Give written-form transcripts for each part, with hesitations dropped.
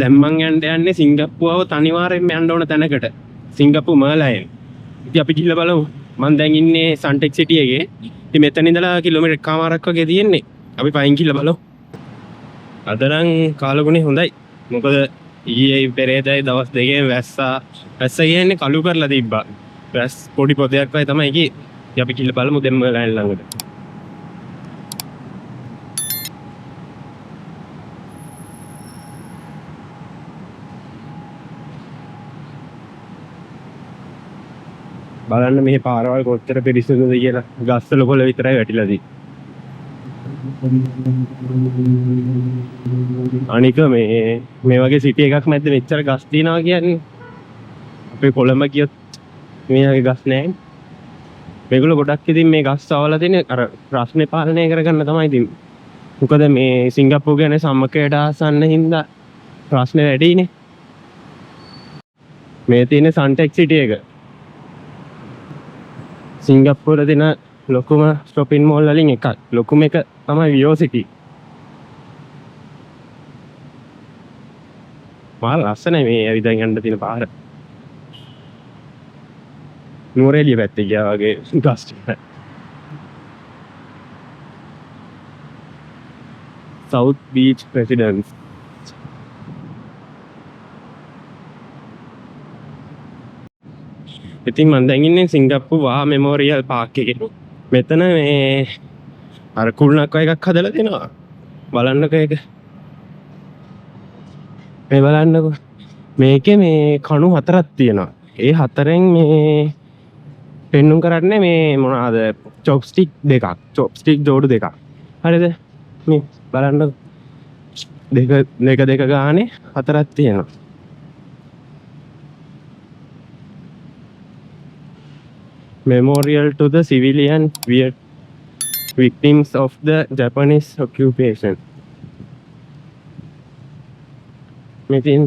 දැන් මං යන්නේ සිංගප්පූවව අනිවාර්යෙන්ම යන්න ඕන තැනකට. සිංගප්පූ මර්ලයින්. ඉතින් අපි ගිහලා බලමු. මං දැන් ඉන්නේ සන්ටෙක් සිටි එකේ. ඉතින් මෙතන ඉඳලා කිලෝමීටර් එකමාරක් වගේ තියෙන්නේ. අපි පයින් ගිහලා බලමු. අද නම් කාලගුණේ හොඳයි. මොකද ඊයේ පෙරේදයි දවස් දෙකෙන් වැස්ස කියන්නේ කළු කරලා තිබ්බා. වැස් පොඩි පොදයක් වගේ තමයි ගියේ. ඉතින් අපි ගිහලා බලමු දැන් මර්ලයින් ළඟට. බලන්න මේ පාරවල් කොච්චර පිරිසිදුද කියලා. ගස්වල පොළ විතරයි වැටිලා තියෙන්නේ. අනික මේ වගේ සිටි එකක් මැද්ද මෙච්චර ගස් තියනවා කියන්නේ අපේ කොළඹ ගියොත් මේ වගේ ගස් නැහැ. මේගොල්ලෝ ගොඩක් ඉතින් මේ ගස් අවවලා තියෙන අර ප්‍රශ්නේ පාලනය කරගන්න තමයි ඉතින්. මොකද මේ සිංගප්පූරු කියන්නේ සම්මකයට ආසන්න හින්දා ප්‍රශ්නේ වැඩිනේ. මේ තියෙන සන්ටෙක් සිටි එක. සිංගප්පූරුවේ තියෙන ලොකුම shopping mall වලින් එකක්. ලොකුම එක තමයි වියෝ සිටි. මාර ලස්සනයි මේ ඇවිදන් යන්න තියෙන පාර. නුවරඑළිය පැත්තේ ගියා වගේ ගස් ටික. South Beach Residence. ඉතින් මම දැන් ඉන්නේ සිංගප්පූරු වා මෙමෝරියල් පාක් එකේ. මෙතන මේ අර කුළුණක් වගේ එකක් හදලා තිනවා. බලන්නකෝ ඒක. මේ බලන්නකෝ. මේකේ මේ කණු 4ක් තියෙනවා. ඒ 4න් මේ පෙන්නුම් කරන්නේ මේ මොනවාද? චොප්ස්ටික් දෙකක්. චොප්ස්ටික් ජෝඩු දෙකක්. හරිද? මේ බලන්නකෝ. දෙක ගානේ 4ක් තියෙනවා. Memorial to the civilian victims of the Japanese occupation. Metin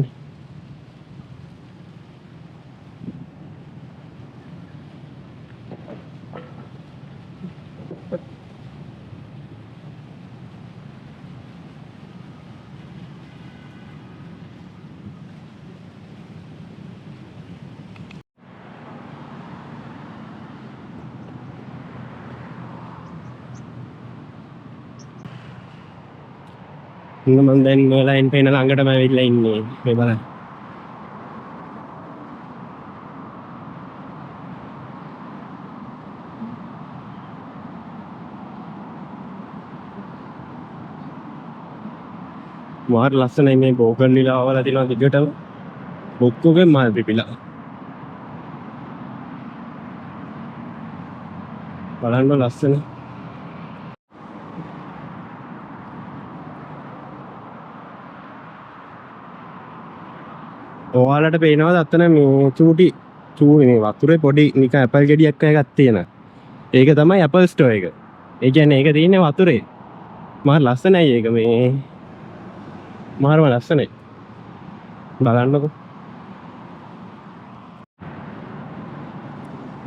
මම දැන් මර්ලයින් පේන ළඟටම ඇවිල්ලා ඉන්නේ. මේ බලන්න. මාර ලස්සනයි මේ බෝගන්විලා වල තියෙනවා දිගටම. බොක්කුගේ මල් පිපිලා. බලන්න ලස්සන. ඔයාලට පේනවද අතන මේ චූටි මේ වතුරේ පොඩි නිකන් ඇපල් ගෙඩියක් වගේ එකක් තියෙනවා. ඒක තමයි ඇපල් ස්ටෝර් එක. ඒ කියන්නේ ඒක තියෙන්නේ වතුරේ. මාර ලස්සනයි ඒක මේ. මාරම ලස්සනයි. බලන්නකෝ.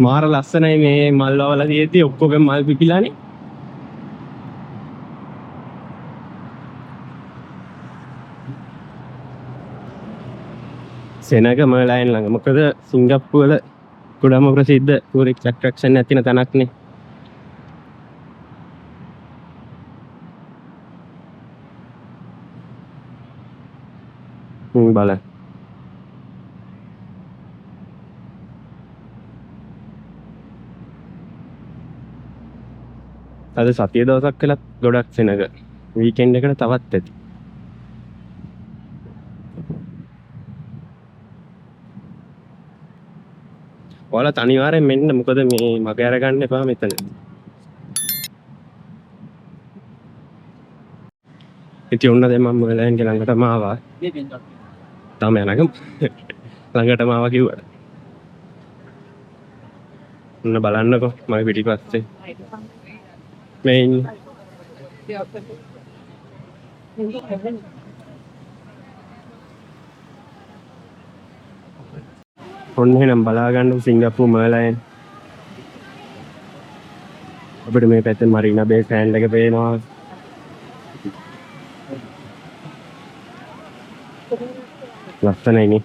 මාර ලස්සනයි මේ මල් වල තියෙද්දි ඔක්කොගෙම මල් පිපිලානේ. සෙනග මර්ලයින් ළඟ. මොකද සිංගප්පූරු වල ගොඩම ප්‍රසිද්ධ ටූරිස්ට් ඇට්‍රැක්ෂන් එකක් තියෙන තැනක්නේ. බලන්න. අද සතිය දවසක් කළත් ගොඩක් සෙනග. වීකෙන්ඩ් එකට තවත් ඇති. ඔයාලා අනිවාර්යෙන් මෙන්න මොකද මේ මග අරගන්න එපා මෙතන. ඉතින් ඔන්න දැන් මම මර්ලයින්ගේ ළඟටම ආවා. තාම යනකම් ළඟටම ආවා කිව්වා. ඔන්න බලන්නකෝ මගේ පිටිපස්සේ. මේ ඉන්නේ. ඔන්න එහෙනම් බලා ගන්න සිංගප්පූරු මර්ලයින්. අපිට මේ පැත්තේ මරීනා බේ සෑන්ඩ් එක පේනවා. ලස්සනයිනේ.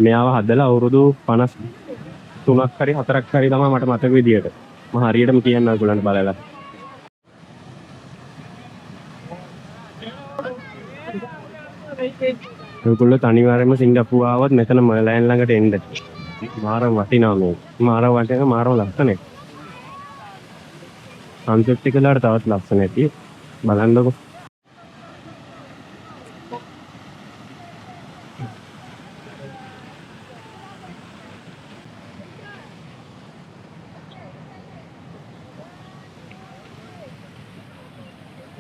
මෙයාව හදලා අවුරුදු 53ක් හරි 4ක් හරි තමයි මට මතක විදියට. මම හරියටම කියන්න ඔයගොල්ලන්ට බලලා. ඔයගොල්ලෝ අනිවාර්යයෙන්ම සිංගප්පූරු ආවොත් මෙතන මර්ලයින් ළඟට එන්න. මාරම වටිනවා මේ. මාරම වටිනවා මාරම ලස්සනයි. කන්සෙප්ට් එක වලට තවත් ලස්සන ඇති. බලන්නකො.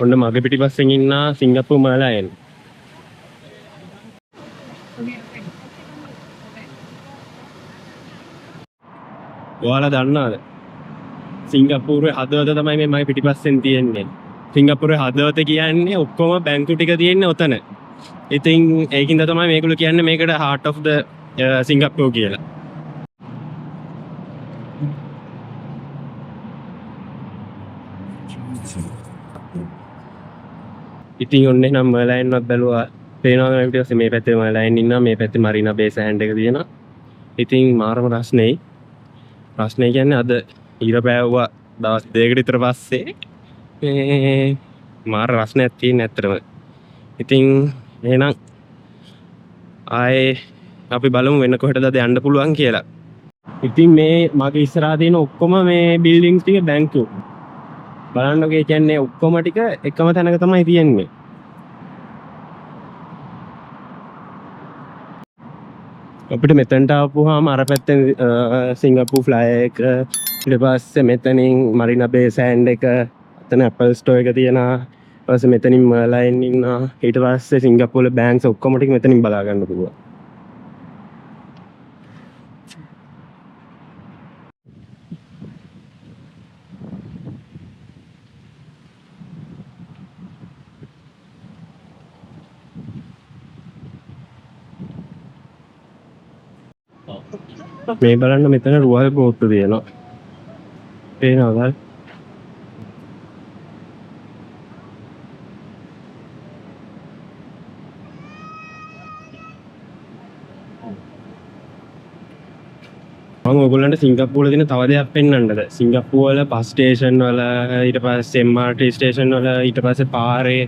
ඔන්න මගේ පිටිපස්සෙන් ඉන්න සිංගප්පූරු මර්ලයින්. ඔයාලා දන්නවද? සිංගප්පූරුවේ හදවත තමයි මේ මගේ පිටිපස්සෙන් තියෙන්නේ. සිංගප්පූරුවේ හදවත කියන්නේ ඔක්කොම බැංකු ටික තියෙන්නේ ඔතන. ඉතින් ඒකින්ද තමයි මේගොල්ලෝ කියන්නේ මේකට heart of the Singapore කියලා. ඉතින් ඔන්නේ නම් මර්ලයින් වත් බැලුවා. පේනවා ඊට පස්සේ මේ පැත්තේ මර්ලයින් ඉන්නවා, මේ පැත්තේ මරීනා බේ සෑන්ඩ් එක තියෙනවා. ඉතින් මාරම රස්නේ කියන්නේ අද ඉර පෑවුවා දවස් 2කට විතර පස්සේ මේ මාර රස්නයක් තියෙන ඇත්තටම. ඉතින් එහෙනම් ආයේ අපි බලමු වෙන කොහෙටද යන්න පුළුවන් කියලා. ඉතින් මේ මගේ ඉස්සරහා තියෙන ඔක්කොම මේ බිල්ඩින්ග්ස් ටික බැංකු. බලන්නකෝ කියන්නේ ඔක්කොම ටික එකම තැනක තමයි තියෙන්නේ. අපිට මෙතනට ආපුවාම අර පැත්තෙන් සිංගප්පූරු ෆ්ලයි එක ඊට පස්සේ මෙතනින් මරීනා බේ සෑන්ඩ් එක අතන ඇපල් ස්ටෝර් එක තියෙනවා. ඊට පස්සේ මෙතනින් මර්ලයින් ඉන්නවා. ඊට පස්සේ සිංගප්පූරු බැංක්ස් ඔක්කොම ටික මෙතනින් බලා ගන්න පුළුවන්. මේ බලන්න මෙතන රුවල් බෝට්ටු තියෙනවා. පේනවද? මම ඔයගොල්ලන්ට සිංගප්පූරුවල තියෙන තව දෙයක් පෙන්වන්නද? සිංගප්පූරුවල බස් ස්ටේෂන් වල ඊට පස්සේ MRT ස්ටේෂන් වල ඊට පස්සේ පාරේ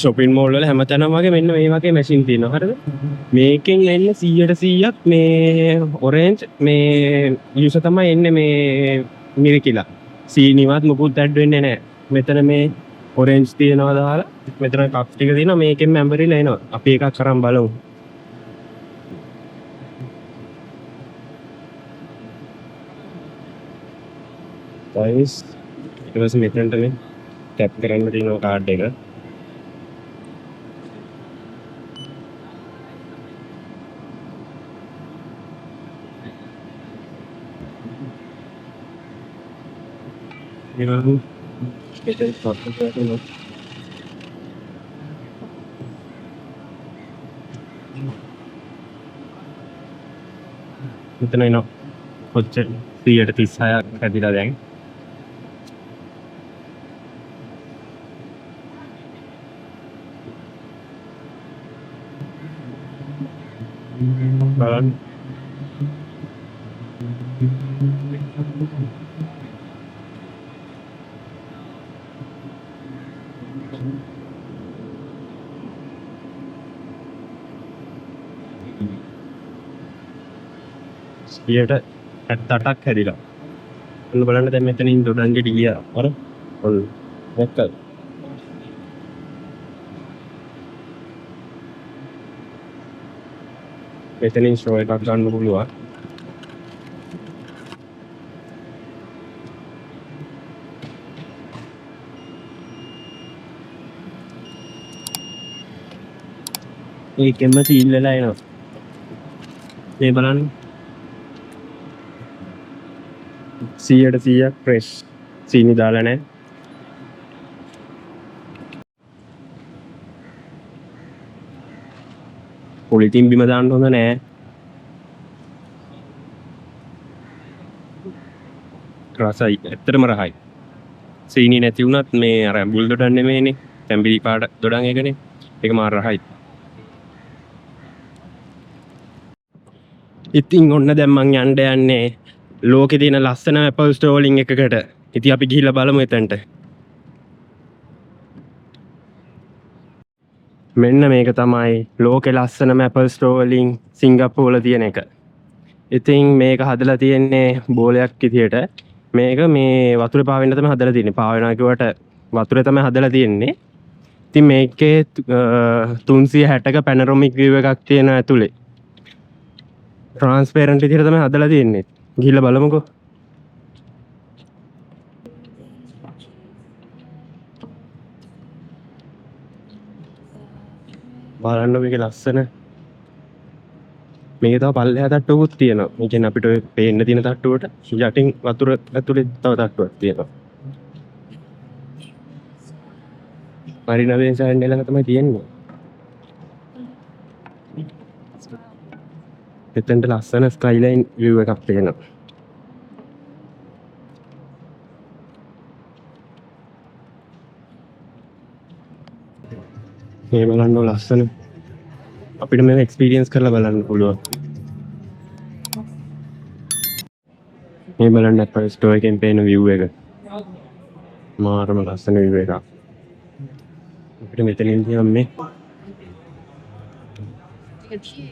shopping mall වල හැමතැනම වගේ මෙන්න මේ වගේ මැෂින් තියෙනවා. හරිද? මේකෙන් එන්නේ 100%ක් මේ orange මේ යුස තමයි එන්නේ මේ මිරිකිලා. සීනිවත් මොකුත් ඇඩ් වෙන්නේ නැහැ. මෙතන මේ orange තියනවා දාලා මෙතන කප්ස් ටික තියෙනවා මේකෙන් මැඹරිලා එනවා. අපි එකක් කරන් බලමු. guys ඊට පස්සේ මෙතනට මේ ටැප් කරන්න තියෙනවා කාඩ් එක. මෙතන එනවා කොච්චර 136ක් හැදිලා දැන්. බලන්න ඊට 78ක් හැදිලා. ඔන්න බලන්න දැන් මෙතනින් දොඩංගෙට ගියා. අර ඔන්න දැක්කද? මෙතනින් ෂෝ එකක් ගන්න පුළුවන්. ඒකෙම සීල් වෙලා එනවා. මේ බලන්න 100% ෆ්‍රෙෂ් සීනි දාලා නැහැ. පොලිතින් බිම දාන්න හොඳ නැහැ. රසයි ඇත්තටම රහයි. සීනි නැති වුණත් මේ අර බුල් දොඩම් නෙමෙයිනේ. තැඹිලි පාට දොඩම් එකනේ. ඒක මාර රහයි. ඉතින් ඔන්න දැන් මං යන්න යන්නේ ලෝකේ තියෙන ලස්සන Apple Store එකකට. ඉතින් අපි ගිහිල්ලා බලමු එතනට. මෙන්න මේක තමයි ලෝකේ ලස්සනම Apple Store සිංගප්පූරුවල තියෙන එක. ඉතින් මේක හදලා තියෙන්නේ බෝලයක් විදියට. මේක මේ වතුරේ පාවෙන්න තමයි හදලා තියෙන්නේ. පාවෙනවා කිව්වට වතුරේ තමයි හදලා තියෙන්නේ. ඉතින් මේකේ 360ක පැනරොමික් view එකක් තියෙනවා ඇතුලේ. ට්‍රාන්ස්පරන්ට් විදියට තමයි හදලා තියෙන්නේ. ගිහිල්ලා බලමුකෝ. බලන්න මේක ලස්සන. මේක තව පල්ලෙහා තට්ටුවකුත් තියෙනවා. ඒ කියන්නේ අපිට ඔය පේන්න තියෙන තට්ටුවට යටින් වතුර ඇතුලේ තව තට්ටුවක් තියෙනවා. මරිනා බේ සෑන්ඩ් ළඟ තමයි තියෙන්නේ. එතනට ලස්සන ස්කයිලයින් view එකක් තියෙනවා. මේ බලන්න ලස්සන. අපිට මේක එක්ස්පීරියන්ස් කරලා බලන්න පුළුවන්. මේ බලන්න Apple Store එකෙන් පේන view එක. මාරම ලස්සන view එකක්. අපිට මෙතනින් තියම් මේ 당신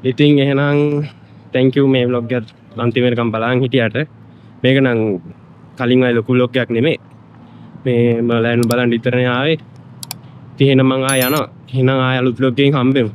ඉතින් එහෙනම් thank you මේ vlog එක අන්තිමේටකම් බලන් හිටියට. මේක නම් කලින් වගේ ලොකු vlog එකක් නෙමෙයි. මේ මලයන් බලන් විතරනේ ආවේ. ඉතින් එහෙනම් මං ආය යනවා. එහෙනම් ආය අලුත් vlog එකකින් හම්බෙමු.